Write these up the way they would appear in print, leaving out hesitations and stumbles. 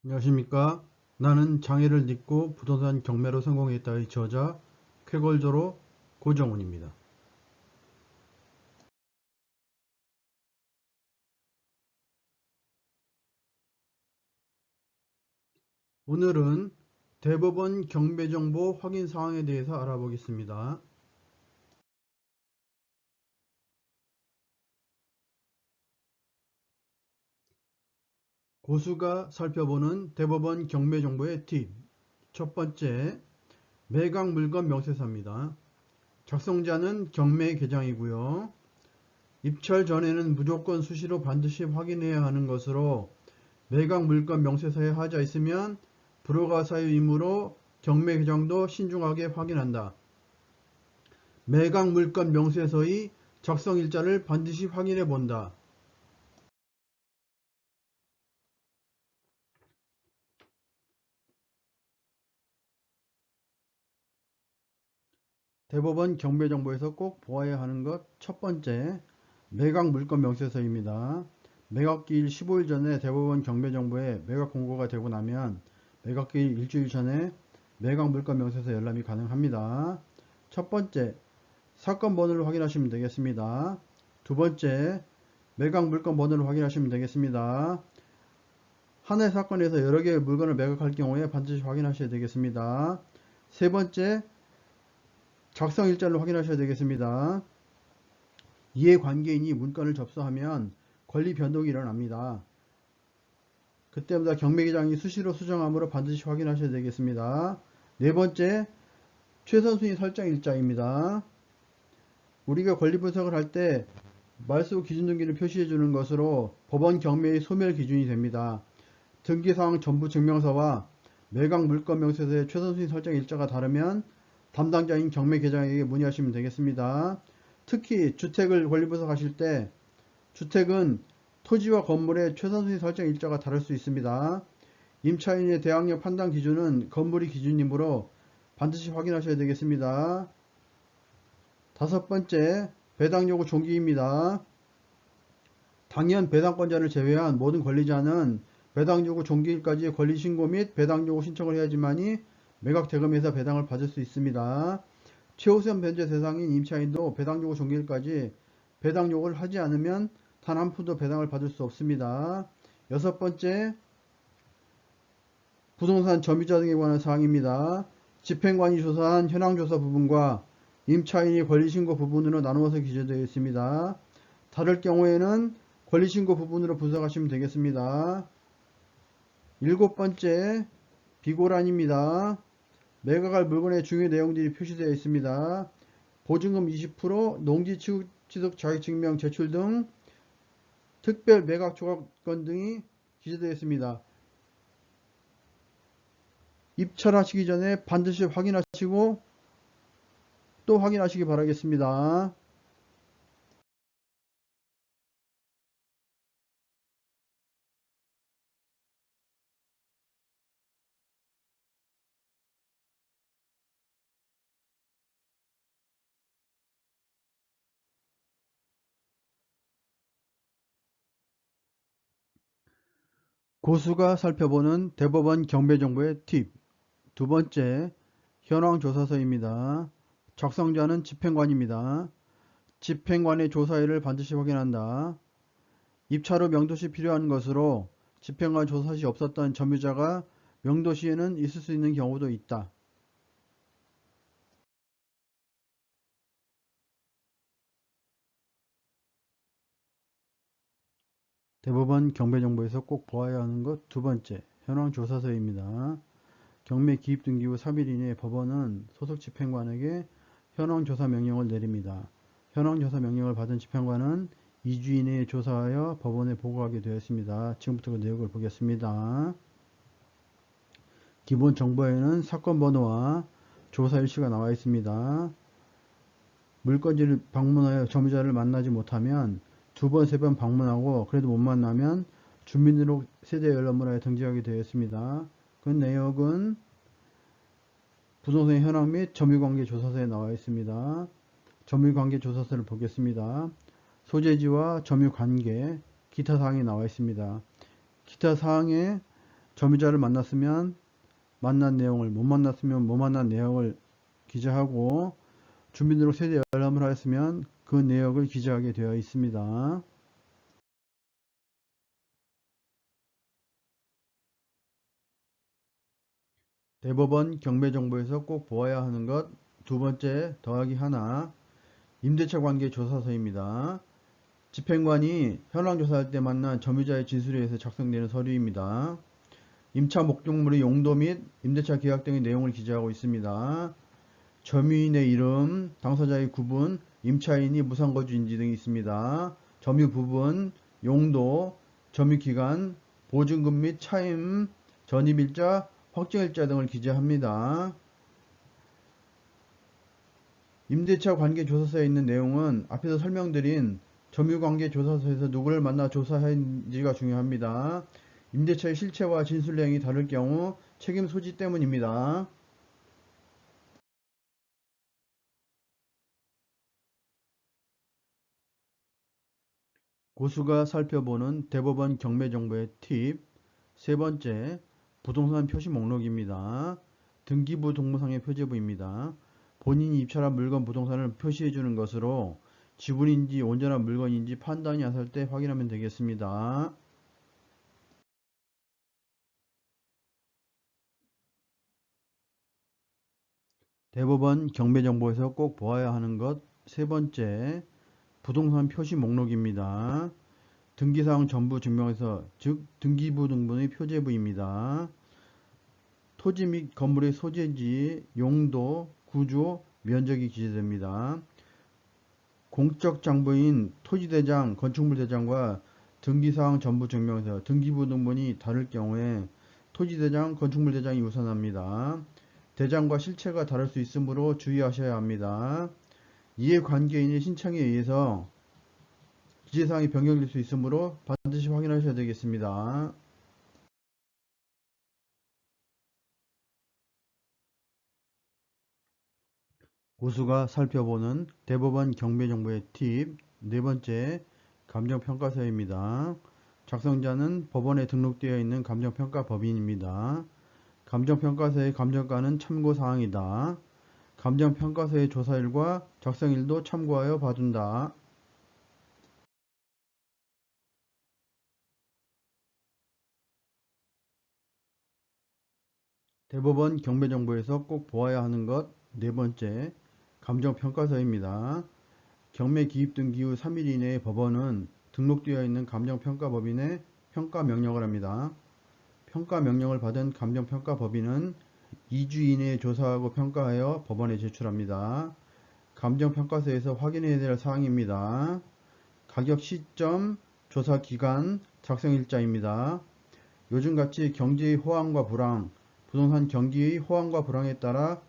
안녕하십니까. 나는 장애를 딛고 부동산 경매로 성공했다의 저자 쾌걸조로 고정훈입니다. 오늘은 대법원 경매 정보 확인 사항에 대해서 알아보겠습니다. 고수가 살펴보는 대법원 경매 정보의 팁. 첫 번째, 매각 물건 명세서입니다. 작성자는 경매 계장이고요. 입찰 전에는 무조건 수시로 반드시 확인해야 하는 것으로 매각 물건 명세서에 하자 있으면 불허가 사유이므로 경매 계장도 신중하게 확인한다. 매각 물건 명세서의 작성일자를 반드시 확인해 본다. 대법원 경매정보에서 꼭 보아야 하는 것 첫 번째, 매각 물건 명세서입니다. 매각기일 15일 전에 대법원 경매정보에 매각 공고가 되고 나면 매각기일 일주일 전에 매각 물건 명세서 열람이 가능합니다. 첫 번째, 사건 번호를 확인하시면 되겠습니다. 두 번째, 매각 물건 번호를 확인하시면 되겠습니다. 하나의 사건에서 여러 개의 물건을 매각할 경우에 반드시 확인하셔야 되겠습니다. 세 번째, 작성일자를 확인하셔야 되겠습니다. 이해관계인이 문건을 접수하면 권리 변동이 일어납니다. 그때마다 경매기장이 수시로 수정하므로 반드시 확인하셔야 되겠습니다. 네 번째, 최선순위 설정 일자입니다. 우리가 권리 분석을 할 때 말소 기준 등기를 표시해 주는 것으로 법원 경매의 소멸 기준이 됩니다. 등기사항 전부 증명서와 매각 물건 명세서의 최선순위 설정 일자가 다르면 담당자인 경매계장에게 문의하시면 되겠습니다. 특히 주택을 권리 분석하실 때 주택은 토지와 건물의 최선순위 설정 일자가 다를 수 있습니다. 임차인의 대항력 판단 기준은 건물이 기준이므로 반드시 확인하셔야 되겠습니다. 다섯 번째, 배당 요구 종기입니다. 당연 배당권자를 제외한 모든 권리자는 배당 요구 종기일까지 권리 신고 및 배당 요구 신청을 해야지만이 매각 대금에서 배당을 받을 수 있습니다. 최우선 변제 대상인 임차인도 배당 요구 종기일까지 배당 요구를 하지 않으면 단 한 푼도 배당을 받을 수 없습니다. 여섯 번째, 부동산 점유자 등에 관한 사항입니다. 집행관이 조사한 현황조사 부분과 임차인이 권리신고 부분으로 나누어서 기재되어 있습니다. 다를 경우에는 권리신고 부분으로 분석하시면 되겠습니다. 일곱 번째, 비고란입니다. 매각할 물건의 중요 내용들이 표시되어 있습니다. 보증금 20%, 농지취득 자격증명 제출 등 특별 매각 조건권 등이 기재되어 있습니다. 입찰하시기 전에 반드시 확인하시고 또 확인하시기 바라겠습니다. 고수가 살펴보는 대법원 경매정보의 팁. 두 번째, 현황조사서입니다. 작성자는 집행관입니다. 집행관의 조사일을 반드시 확인한다. 입찰 후 명도시 필요한 것으로 집행관 조사 시 없었던 점유자가 명도시에는 있을 수 있는 경우도 있다. 대법원 경매정보에서 꼭 보아야 하는 것 두 번째, 현황조사서입니다. 경매 기입 등기 후 3일 이내에 법원은 소속 집행관에게 현황조사 명령을 내립니다. 현황조사 명령을 받은 집행관은 2주 이내에 조사하여 법원에 보고하게 되었습니다. 지금부터 그 내용을 보겠습니다. 기본 정보에는 사건 번호와 조사 일시가 나와 있습니다. 물건지를 방문하여 점유자를 만나지 못하면 두 번, 세 번 방문하고 그래도 못 만나면 주민등록 세대 열람문화에 등재하게 되어 있습니다. 그 내역은 부동산 현황 및 점유관계 조사서에 나와 있습니다. 점유관계 조사서를 보겠습니다. 소재지와 점유관계, 기타 사항이 나와 있습니다. 기타 사항에 점유자를 만났으면 만난 내용을, 못 만났으면 못 만난 내용을 기재하고 주민등록 세대 열람을 하였으면 그 내역을 기재하게 되어 있습니다. 대법원 경매정보에서 꼭 보아야 하는 것 두 번째 더하기 하나 임대차 관계 조사서입니다. 집행관이 현황 조사할 때 만난 점유자의 진술에 의해서 작성되는 서류입니다. 임차 목적물의 용도 및 임대차 계약 등의 내용을 기재하고 있습니다. 점유인의 이름, 당사자의 구분, 임차인이 무상거주인지 등이 있습니다. 점유 부분, 용도, 점유기간, 보증금 및 차임, 전입일자, 확정일자 등을 기재합니다. 임대차 관계 조사서에 있는 내용은 앞에서 설명드린 점유관계 조사서에서 누구를 만나 조사했는지가 중요합니다. 임대차의 실체와 진술 내용이 다를 경우 책임 소지 때문입니다. 고수가 살펴보는 대법원 경매정보의 팁. 세 번째, 부동산 표시 목록입니다. 등기부 동무상의 표제부입니다. 본인이 입찰한 물건 부동산을 표시해주는 것으로 지분인지 온전한 물건인지 판단이 안 설 때 확인하면 되겠습니다. 대법원 경매정보에서 꼭 보아야 하는 것 세 번째, 부동산 표시 목록입니다. 등기사항 전부 증명서, 즉 등기부 등본의 표제부입니다. 토지 및 건물의 소재지, 용도, 구조, 면적이 기재됩니다. 공적 장부인 토지대장, 건축물대장과 등기사항 전부 증명서, 등기부 등본이 다를 경우에 토지대장, 건축물대장이 우선합니다. 대장과 실체가 다를 수 있으므로 주의하셔야 합니다. 이해관계인의 신청에 의해서 기재사항이 변경될 수 있으므로 반드시 확인하셔야 되겠습니다. 고수가 살펴보는 대법원 경매정보의 팁. 네 번째, 감정평가서입니다. 작성자는 법원에 등록되어 있는 감정평가법인입니다. 감정평가서의 감정가는 참고사항이다. 감정평가서의 조사일과 작성일도 참고하여 봐준다. 대법원 경매정보에서 꼭 보아야 하는 것 네 번째, 감정평가서입니다. 경매 기입 등기 후 3일 이내에 법원은 등록되어 있는 감정평가법인에 평가명령을 합니다. 평가명령을 받은 감정평가법인은 2주 이내에 조사하고 평가하여 법원에 제출합니다. 감정평가서에서 확인해야 될 사항입니다. 가격 시점, 조사 기간, 작성일자입니다. 요즘같이 경제의 호황과 불황, 부동산 경기의 호황과 불황에 따라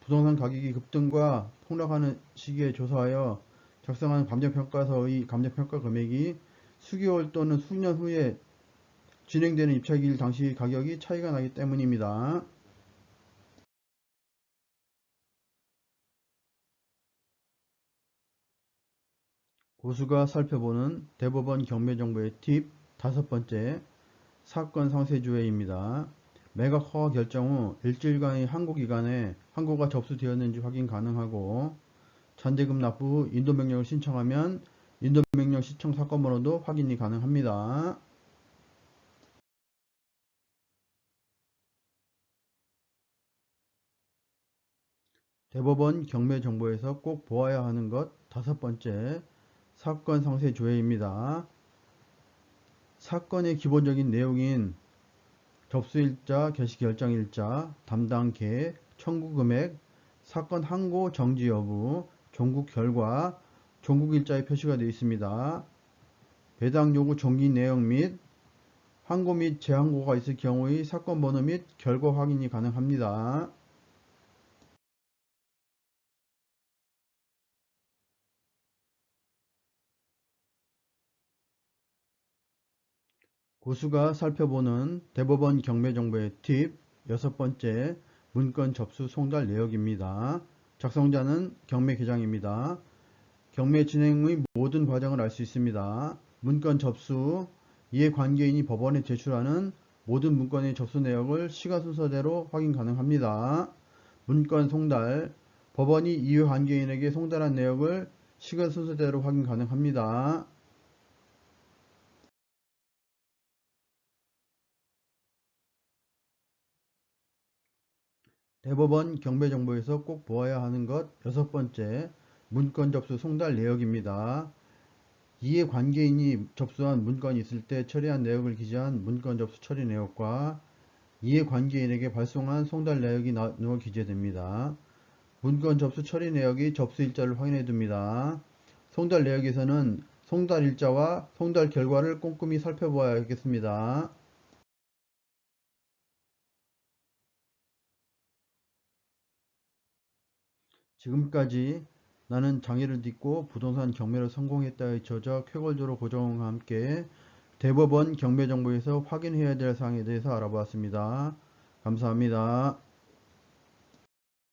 부동산 가격이 급등과 폭락하는 시기에 조사하여 작성한 감정평가서의 감정평가 금액이 수개월 또는 수년 후에 진행되는 입찰기일 당시 가격이 차이가 나기 때문입니다. 고수가 살펴보는 대법원 경매정보의 팁 다섯 번째, 사건 상세주회입니다. 매각 허가 결정 후 일주일간의 항고기간에 항고가 접수되었는지 확인 가능하고 잔대금 납부 후 인도명령을 신청하면 인도명령 신청 사건번호도 확인이 가능합니다. 대법원 경매정보에서 꼭 보아야 하는 것 다섯 번째, 사건 상세 조회입니다. 사건의 기본적인 내용인 접수일자, 개시결정일자, 담당 계획, 청구금액, 사건 항고 정지 여부, 종국 결과, 종국일자에 표시가 되어 있습니다. 배당 요구 종기 내용 및 항고 및 재항고가 있을 경우의 사건 번호 및 결과 확인이 가능합니다. 고수가 살펴보는 대법원 경매정보의 팁 여섯 번째, 문건 접수 송달 내역입니다. 작성자는 경매계장입니다. 경매 진행의 모든 과정을 알 수 있습니다. 문건 접수, 이해관계인이 법원에 제출하는 모든 문건의 접수 내역을 시간 순서대로 확인 가능합니다. 문건 송달. 법원이 이해관계인에게 송달한 내역을 시간 순서대로 확인 가능합니다. 대법원 경배정보에서 꼭 보아야 하는 것 여섯 번째, 문건 접수 송달 내역입니다. 이해관계인이 접수한 문건이 있을 때 처리한 내역을 기재한 문건 접수 처리 내역과 이해관계인에게 발송한 송달 내역이 나누어 기재됩니다. 문건 접수 처리 내역이 접수 일자를 확인해 둡니다. 송달 내역에서는 송달 일자와 송달 결과를 꼼꼼히 살펴보아야겠습니다. 지금까지 나는 장애를 딛고 부동산 경매를 성공했다의 저자 쾌걸조로 고정과 함께 대법원 경매정보에서 확인해야 될 사항에 대해서 알아보았습니다. 감사합니다.